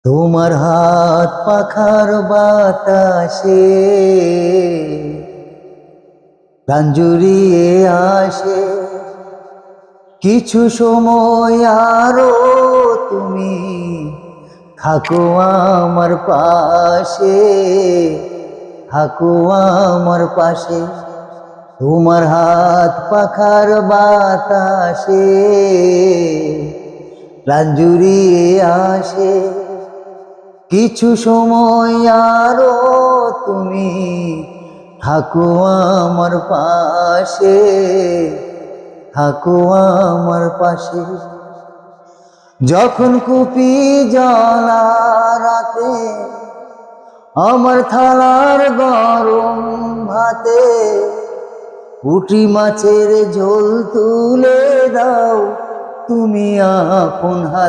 তোমার হাত পাখার বাতাসে প্রাণ জুড়িয়ে আসে। কিছু সময় আরো তুমি থাকো আমার পাশে, থাকো আমার পাশে। তোমার হাত পাখার বাতাসে প্রাণ জুড়িয়ে আসে। কিছু সময় আরো তুমি থাকো আমার পাশে, থাকো আমার পাশে। যখন কুপি জ্বালা রাতে আমার থালার গরম ভাতে পুঁটি মাছের ঝোল তুলে দাও তুমি আপন হাতে।